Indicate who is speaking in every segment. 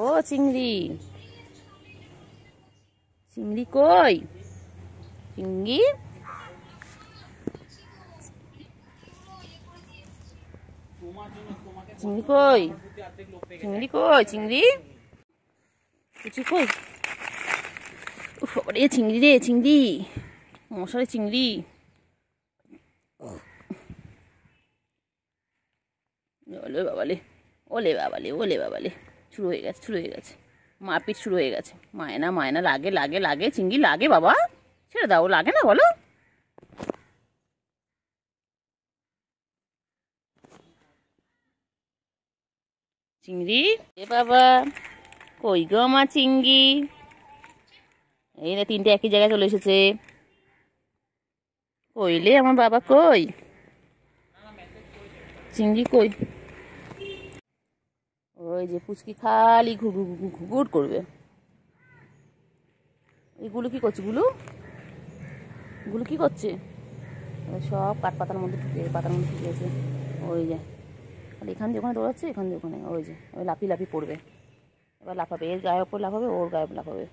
Speaker 1: ও চিংড়ি, চিংড়ি কই? চিংড়ি, চিংড়ি কই? চিংড়ি কই? চিংড়ি কুচি কই? উফ রে চিংড়ি রে, চিংড়ি মশারে চিংড়ি। ওলে বাবালে, ওলে বাবালে, ওলে বাবালে, শুরু হয়ে গেছে, শুরু হয়ে গেছে, মারপিট শুরু হয়ে গেছে। মায়না মায়না, লাগে লাগে লাগে, চিংড়ি লাগে বাবা, ছেড়ে দাও, লাগে না বলো? চিংড়ি এ বাবা, কই গো আমার চিংড়ি? এই না তিনটে একই জায়গায় চলে এসেছে। কইলে আমার বাবা কই? চিংড়ি কই? ওই যে পুচকি খালি ঘুঘুর করবে। এইগুলো কি করছে? গুলো গুলো কি করছে? সব কাঠ পাতার মধ্যে ঢুকে, পাতার মধ্যে ঢুকে আছে। ওই যে খালি এখান দিয়ে ওখানে দৌড়াচ্ছে, এখান দিয়ে ওখানে। ওই যে ওই লাফি লাফি পড়বে, এবার লাফাবে, এর গায়ের ওপর লাফাবে, ওর গায়ে লাফাবে।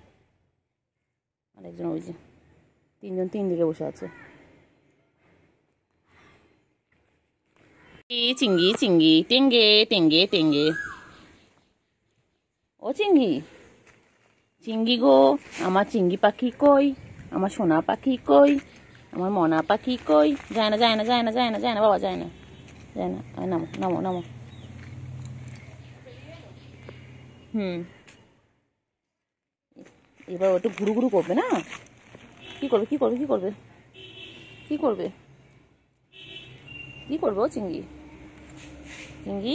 Speaker 1: আরেকজন ওই যে, তিনজন তিন দিকে বসে আছে। চিংড়ি চিংড়ি, টেঙ্গে টেঙ্গে টেঙ্গে। ও চিংড়ি, চিংড়ি গো, আমার চিংড়ি পাখি কই? আমার সোনা পাখি কই? আমার মনা পাখি কই? যায় না যায় না যায় না যায় না যায় না বাবা, যায় না যায় না। নামো নামো নামো। এবার ওটা ঘুরু ঘুরু করবে না? কি করবে কি করবে কি করবে কি করবে কি করবে ও চিংড়ি? চিংড়ি,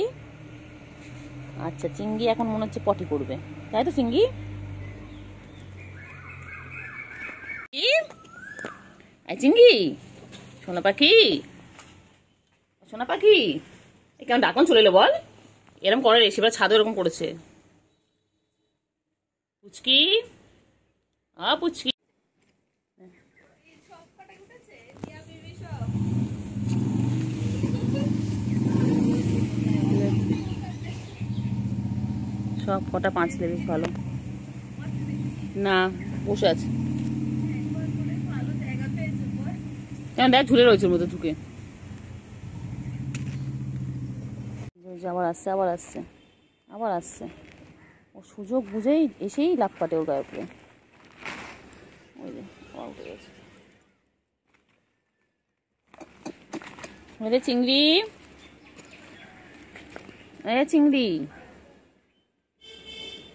Speaker 1: আচ্ছা চিংড়ি এখন মনে হচ্ছে পটি করবে, তাই তো চিংড়ি? চিংড়ি, সোনা পাখি, সোনা পাখি, কেমন ডাকন চলে এলো বল? এরকম করে রে, সেবার ছাদও এরকম করেছে। পুচকি, পুচকি, সব কটা পাঁচলে বেশ ভালো না, বসে আছে। কেন দেখ ঝুলে রয়েছে ওর মধ্যে ঢুকে। আবার আসছে, আবার আসছে, আবার আসছে। ও সুযোগ বুঝেই এসেই লাফ কাটে ওর গায়ে উপরে। ওই যে উঠে গেছে। চিংড়ি, চিংড়ি,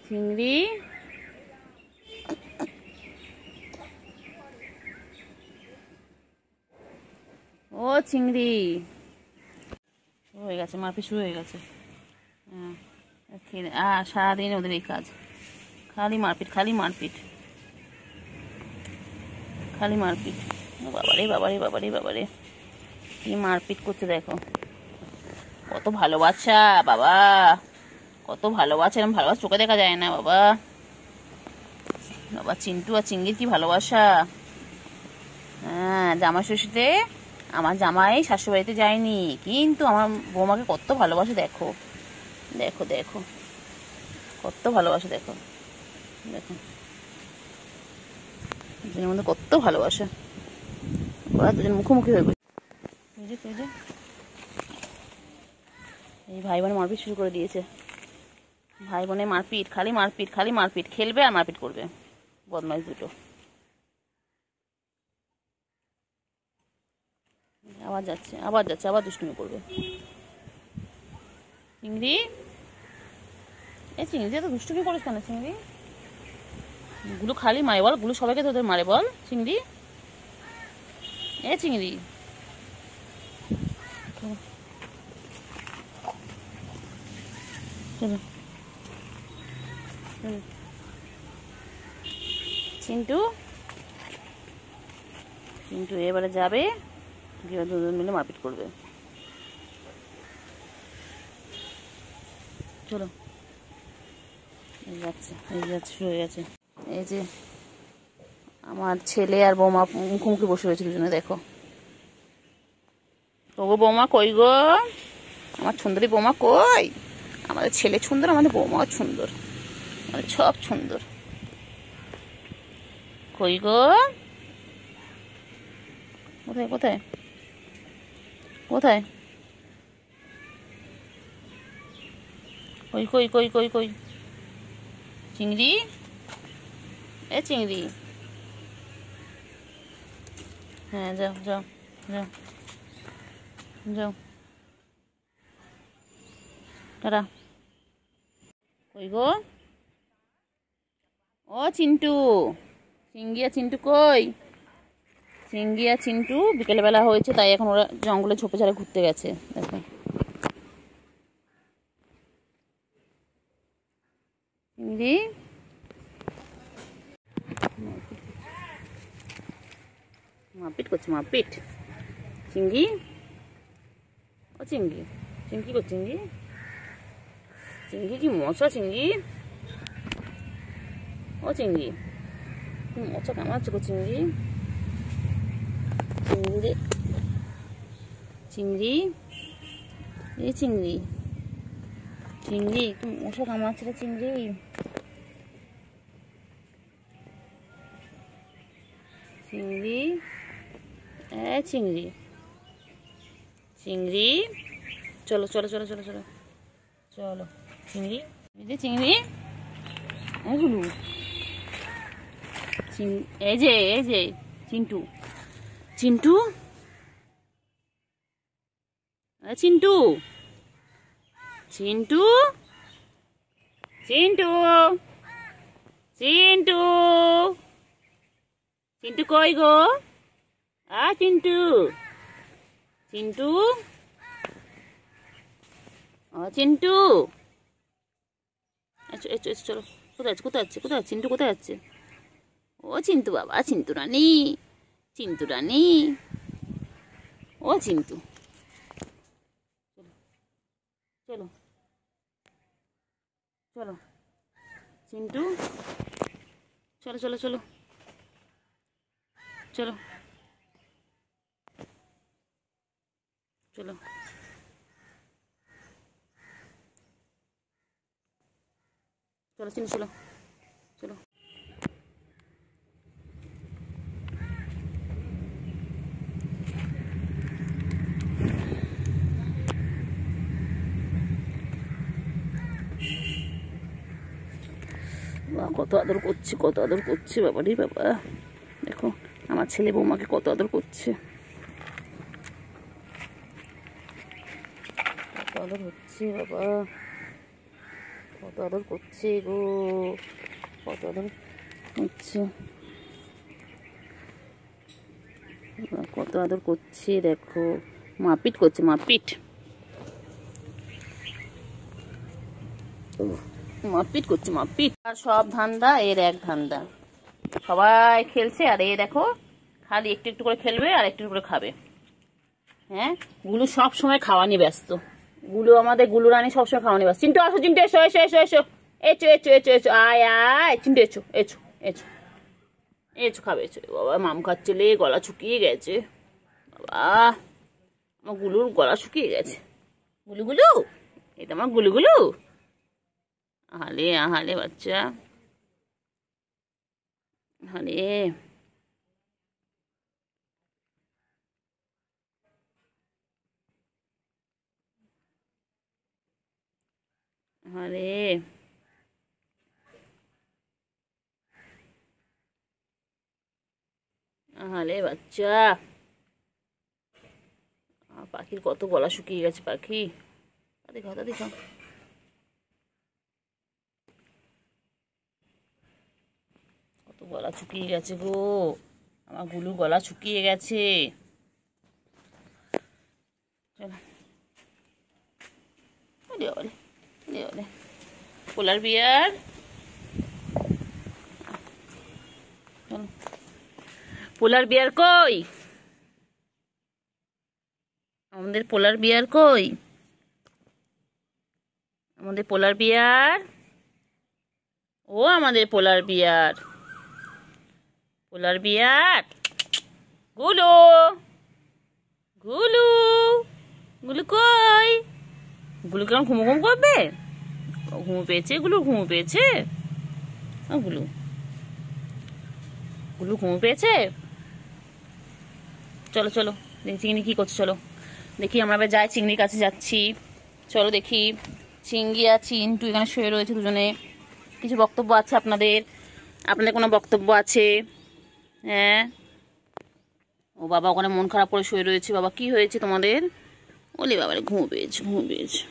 Speaker 1: চিংড়ি, ও চিংড়ি, হয়ে গেছে, মারপিট শুরু হয়ে গেছে। সারাদিন ওদের এই কাজ, খালি মারপিট, খালি মারপিট, খালি মারপিট। বাবারে বাবারে বাবারে বাবারে, কি মারপিট করতে দেখো। কত ভালোবাসা বাবা, কত ভালোবাসা, এরকম ভালোবাসা চোখে দেখা যায় না বাবা। বাবা চিন্টু আর চিংড়ির কি ভালোবাসা। হ্যাঁ, জামাই ষষ্ঠীতে আমার জামাই শাশুড়িবাড়িতে যায়নি, কিন্তু আমার বৌমাকে কত ভালোবাসে দেখো, দেখো দেখো কত ভালোবাসে, দেখো দেখো দুজনের মধ্যে কত ভালোবাসা। ওরা দুজন মুখোমুখি হয়ে গেছে। এই ভাই বোনে মারপিট শুরু করে দিয়েছে। ভাই বোনে মারপিট, খালি মারপিট, খালি মারপিট, খেলবে আর মারপিট করবে, বদমাইশ দুটো। আবার যাচ্ছে, আবার যাচ্ছে, আবার দুষ্টুমি করবে। চিংড়ি, এই চিংড়ি তো দুষ্টুমি করিস কেন চিংড়ি? গুলো খালি মারে বল, গুলো সবাইকে তোদের মারে বল চিংড়ি। এ চিংড়ি, চিন্টু, চিন্টু এবারে যাবে, গিয়ে দুজন মিলে মারপিট করবে। চলো, এই যাচ্ছে, এই যাচ্ছে, শুরু হয়ে গেছে। এই যে আমার ছেলে আর বৌমা মুখোমুখি বসে রয়েছে দুজনে, দেখো। ওগো বৌমা কই গো? আমার সুন্দরী বৌমা কই? আমাদের ছেলে সুন্দর, আমাদের বৌমাও সুন্দর। সব সুন্দর। কই গো, কোথায় কোথায় কোথায়? কই কই কই কই কই? চিংড়ি, এ চিংড়ি, হ্যাঁ যাও যাও যাও যাও, টাটা। কই গো, ও চিন্টু, চিঙ্গি আর চিন্টু কই? চিঙ্গি আর চিন্টু বিকেলবেলা হয়েছে, তাই এখন ওরা জঙ্গলে ঝোপে ঝাড়ে ঘুরতে গেছে। দেখো চিংড়ি, মারপিট করছে, মারপিট। চিঙ্গি, ও চিঙ্গি, চিঙ্গি করছে, চিঙ্গি, চিঙ্গি কি মশা, চিঙ্গি, ও চিঙ্গি কি মশা কামাচ্ছে গো চিঙ্গি, চিংড়ি, চিংড়ি, এই চিংড়ি, চিংড়ি কি মশা কামাচ্ছে রে চিংড়ি, চিংড়ি, এ চিংড়ি, চিংড়ি, চলো চলো চলো চলো চলো চলো, চিংড়ি, চিংড়ি, এগুলো এই যে চিন্টু, চিন্টু, চিন্টু, চিন্টু, চিন্টু, চিন্টু, চিন্টু কই গো, চিন্টু, চিন্টু, চিন্টু, চলো, কোথায় আছে কোথায় আছে কোথায় আছে চিন্টু, কোথায় আছে? ও চিন্তু বাবা, চিন্তু রানী, চিন্তু রানী, ও চিন্তু, চলো চলো চিন্তু, চলো চলো চলো চলো চলো, চলো চিন্তু, চলো চলো। কত আদর করছি, কত আদর করছে বাবা রে বাবা, দেখো আমার ছেলে বৌমাকে কত আদর করছে, কত আদর হচ্ছে বাবা, কত আদর করছে গো, কত আদর হচ্ছে, কত আদর করছে দেখো, মারপিট করছে, মারপিট, মারপিট করছে, মারপিট। আর সব ধান্দা এর এক ধান্দা, সবাই খেলছে আর এ দেখো খালি একটু একটু করে খেলবে আর একটু করে খাবে। হ্যাঁ, গুলু সব সময় খাওয়া নিয়ে ব্যস্ত, গুলু আমাদের গুলু রানী সবসময় খাওয়া নিয়ে ব্যস্ত। চিন্টু আসো, চিন্টু এসো এসো এসো এসো, এসো এসো এসো এসো, আয় আয় চিন্টু, এসো এসো এসো এসো, খাবে এসো। বাবা মাম খাচ্ছে লে, গলা শুকিয়ে গেছে বাবা, আমার গুলুর গলা শুকিয়ে গেছে। গুলু গুলু, এটা আমার গুলু গুলু, আহালে আহালে বাচ্চা, আহালে, আহারে, আহালে বাচ্চা, পাখির কত গলা শুকিয়ে গেছে, পাখি দেখাও তা দেখাও, কত গলা শুকিয়ে গেছে গো, আমার গুলুর গলা শুকিয়ে গেছে। চলো পোলার বিয়ার, পোলার বিয়ার কই, আমাদের পোলার বিয়ার কই, আমাদের পোলার বিয়ার, ও আমাদের পোলার বিয়ার, পোলার বিয়ার, গুলু গুলু, গুলু কই, গুলু কেমন ঘুমো ঘুম করবে, ঘুমো পেয়েছে, গুলু ঘুমো পেয়েছে, ও গুলু, গুলু ঘুম পেয়েছে? চলো চলো দেখি চিংড়ি কি করছে, চলো দেখি। আমরা এবার যাই, চিংড়ির কাছে যাচ্ছি। চলো দেখি। চিংড়ি আর চিন্টু এখানে শুয়ে রয়েছে দুজনে। কিছু বক্তব্য আছে আপনাদের? আপনাদের কোনো বক্তব্য আছে? হ্যাঁ। ও বাবা ওখানে মন খারাপ করে শুয়ে রয়েছে। বাবা কি হয়েছে তোমাদের? ওলে বাবা ঘুম পেয়েছে, ঘুম পেয়েছে।